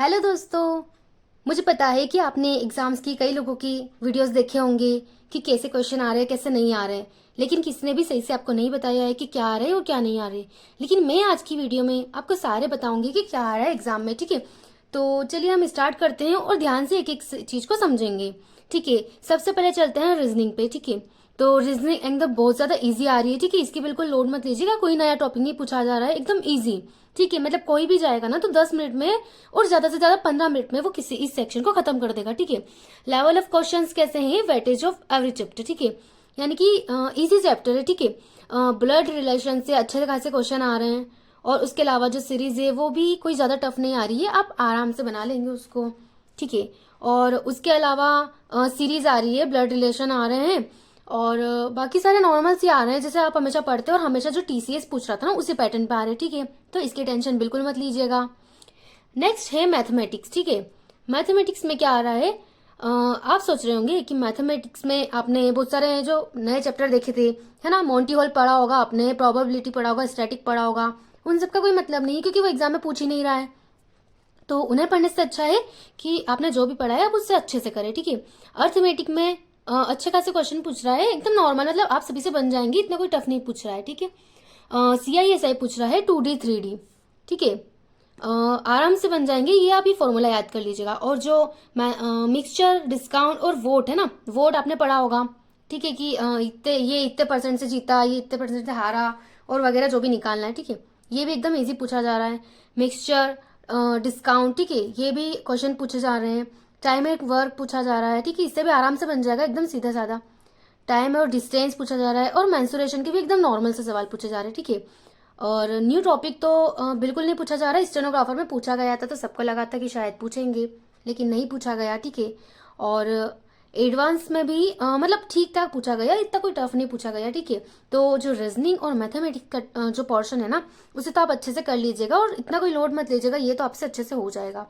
Hello दोस्तों। मुझे पता है कि आपने एग्जाम्स की कई लोगों की वीडियोस देखे होंगे कि कैसे क्वेश्चन आ रहे हैं कैसे नहीं आ रहे हैं, लेकिन किसी ने भी सही से आपको नहीं बताया है कि क्या आ रहे हैं और क्या नहीं आ रहे। लेकिन मैं आज की वीडियो में आपको सारे बताऊंगी कि क्या आ रहा है एग्जाम में। ठीक है, तो चलिए हम स्टार्ट करते हैं और ध्यान से एक एक चीज को समझेंगे। ठीक है, सबसे पहले चलते हैं रीजनिंग पे। ठीक है, तो रीजनिंग एकदम बहुत ज्यादा इजी आ रही है। ठीक है, इसकी बिल्कुल लोड मत लीजिएगा, कोई नया टॉपिक नहीं पूछा जा रहा है, एकदम इजी। ठीक है, मतलब कोई भी जाएगा ना तो 10 मिनट में और ज्यादा से ज्यादा 15 मिनट में वो किसी इस सेक्शन को खत्म कर देगा। ठीक है, लेवल ऑफ क्वेश्चंस कैसे हैं, वेटेज ऑफ एवरी चैप्टर। ठीक है, यानी कि इजी चैप्टर है। ठीक है, ब्लड रिलेशन से अच्छे खासे क्वेश्चन आ रहे हैं और उसके अलावा जो सीरीज है वो भी कोई ज्यादा टफ नहीं आ रही है, आप आराम से बना लेंगे उसको। ठीक है, और उसके अलावा सीरीज आ रही है, ब्लड रिलेशन आ रहे हैं और बाकी सारे नॉर्मल से आ रहे हैं जैसे आप हमेशा पढ़ते हो, और हमेशा जो टीसीएस पूछ रहा था ना उसी पैटर्न पे आ रहे हैं। ठीक है, तो इसकी टेंशन बिल्कुल मत लीजिएगा। नेक्स्ट है मैथमेटिक्स। ठीक है, मैथमेटिक्स में क्या आ रहा है, आप सोच रहे होंगे कि मैथमेटिक्स में आपने बहुत सारे जो नए चैप्टर देखे थे, है ना, मोंटी हॉल पढ़ा होगा आपने, प्रोबेबिलिटी पढ़ा होगा, स्टैटिक पढ़ा होगा, उन सबका कोई मतलब नहीं है क्योंकि वो एग्जाम में पूछ ही नहीं रहा है। तो उन्हें पढ़ने से अच्छा है कि आपने जो भी पढ़ा है आप उससे अच्छे से करें। ठीक है, अर्थमेटिक में अच्छे खासे क्वेश्चन पूछ रहा है, एकदम नॉर्मल, मतलब आप सभी से बन जाएंगे, इतना कोई टफ नहीं पूछ रहा है। ठीक है, CISI पूछ रहा है 2D 3D। ठीक है, आराम से बन जाएंगे, ये आप ये फॉर्मूला याद कर लीजिएगा। और जो मिक्सचर, डिस्काउंट और वोट है ना, वोट आपने पढ़ा होगा। ठीक है, कि इतने परसेंट से जीता, ये इतने परसेंट से हारा और वगैरह जो भी निकालना है। ठीक है, ये भी एकदम इजी पूछा जा रहा है। मिक्सचर, डिस्काउंट, ठीक है, ये भी क्वेश्चन पूछे जा रहे हैं। टाइम एट वर्क पूछा जा रहा है। ठीक है, इससे भी आराम से बन जाएगा, एकदम सीधा साधा। टाइम और डिस्टेंस पूछा जा रहा है और मेंसुरेशन के भी एकदम नॉर्मल से सवाल पूछे जा रहे हैं। ठीक है, और न्यू टॉपिक तो बिल्कुल नहीं पूछा जा रहा है। स्टेनोग्राफर में पूछा गया था तो सबको लगा था कि शायद पूछेंगे, लेकिन नहीं पूछा गया। ठीक है, और एडवांस में भी मतलब ठीक ठाक पूछा गया, इतना कोई टफ नहीं पूछा गया। ठीक है, तो जो रीजनिंग और मैथमेटिक्स का जो पोर्शन है ना उसे तो आप अच्छे से कर लीजिएगा और इतना कोई लोड मत लीजिएगा, ये तो आपसे अच्छे से हो जाएगा।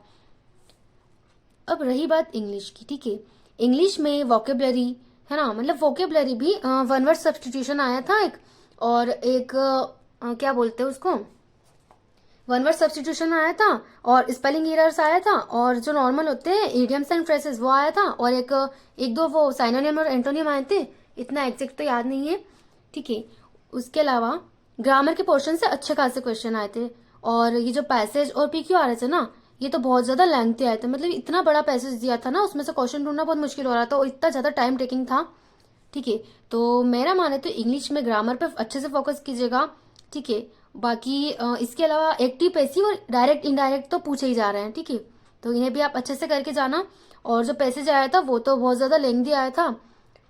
अब रही बात इंग्लिश की। ठीक है, इंग्लिश में वोकेबलरी है ना, मतलब वोकेबलरी भी वन वर्ड सब्सटीट्यूशन आया था एक, और एक क्या बोलते हैं उसको, वन वर्ड सब्सटीट्यूशन आया था, और स्पेलिंग एरर्स आया था, और जो नॉर्मल होते हैं इडियम्स एंड फ्रेजेस वो आया था, और एक दो वो साइनोनिम और एंटोनियम आए थे, इतना एग्जैक्ट तो याद नहीं है। ठीक है, उसके अलावा ग्रामर के पोर्शन से अच्छे खासे क्वेश्चन आए थे, और ये जो पैसेज और PQ आ रहे थे ना, ये तो बहुत ज्यादा लेंथी आए थे, मतलब इतना बड़ा पैसेज दिया था ना, उसमें से क्वेश्चन ढूंढना बहुत मुश्किल हो रहा था और इतना ज्यादा टाइम टेकिंग था। ठीक है, तो मेरा माने तो इंग्लिश में ग्रामर पे अच्छे से फोकस कीजिएगा। ठीक है, बाकी इसके अलावा एक्टिव, पैसिव और डायरेक्ट इनडायरेक्ट तो पूछे ही जा रहे हैं। ठीक है, तो इन्हें भी आप अच्छे से करके जाना। और जो पैसेज आया था वो तो बहुत ज्यादा लेंथी आया था,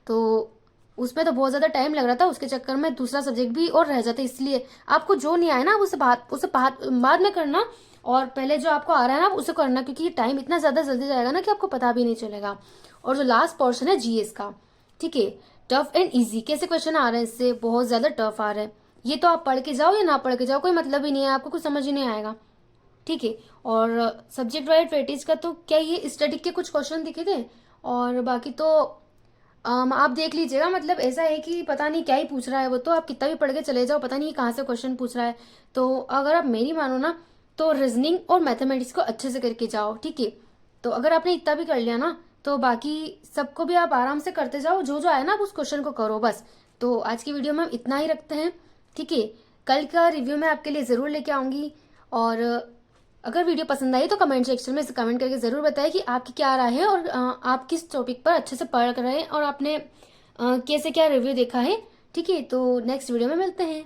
तो उसमें तो बहुत ज्यादा टाइम लग रहा था, उसके चक्कर में दूसरा सब्जेक्ट भी और रह जाता, इसलिए आपको जो नहीं आया ना उसे बाद में करना, और पहले जो आपको आ रहा है ना उसे करना, क्योंकि टाइम इतना ज्यादा जल्दी जाएगा ना कि आपको पता भी नहीं चलेगा। और जो लास्ट पोर्शन है GS का, ठीक है, टफ एंड इजी कैसे क्वेश्चन आ रहे हैं, इससे बहुत ज्यादा टफ आ रहे हैं। ये तो आप पढ़ के जाओ या ना पढ़ के जाओ कोई मतलब ही नहीं है, आपको कुछ समझ ही नहीं आएगा। ठीक है, और सब्जेक्ट वाइज वेटेज का तो क्या, ये स्टैटिक के कुछ क्वेश्चन दिखे थे, और बाकी तो आप देख लीजिएगा, मतलब ऐसा है कि पता नहीं क्या ही पूछ रहा है वो, तो आप कितना भी पढ़ के चले जाओ, पता नहीं कहाँ से क्वेश्चन पूछ रहा है। तो अगर आप मेरी मानो ना तो रीजनिंग और मैथमेटिक्स को अच्छे से करके जाओ। ठीक है, तो अगर आपने इतना भी कर लिया ना तो बाकी सबको भी आप आराम से करते जाओ, जो जो आए ना आप उस क्वेश्चन को करो बस। तो आज की वीडियो में हम इतना ही रखते हैं। ठीक है, कल का रिव्यू मैं आपके लिए ज़रूर लेके आऊँगी, और अगर वीडियो पसंद आई तो कमेंट सेक्शन में इसे कमेंट करके ज़रूर बताएं कि आपकी क्या राय है, और आप किस टॉपिक पर अच्छे से पढ़ रहे हैं और आपने कैसे क्या रिव्यू देखा है। ठीक है, तो नेक्स्ट वीडियो में मिलते हैं।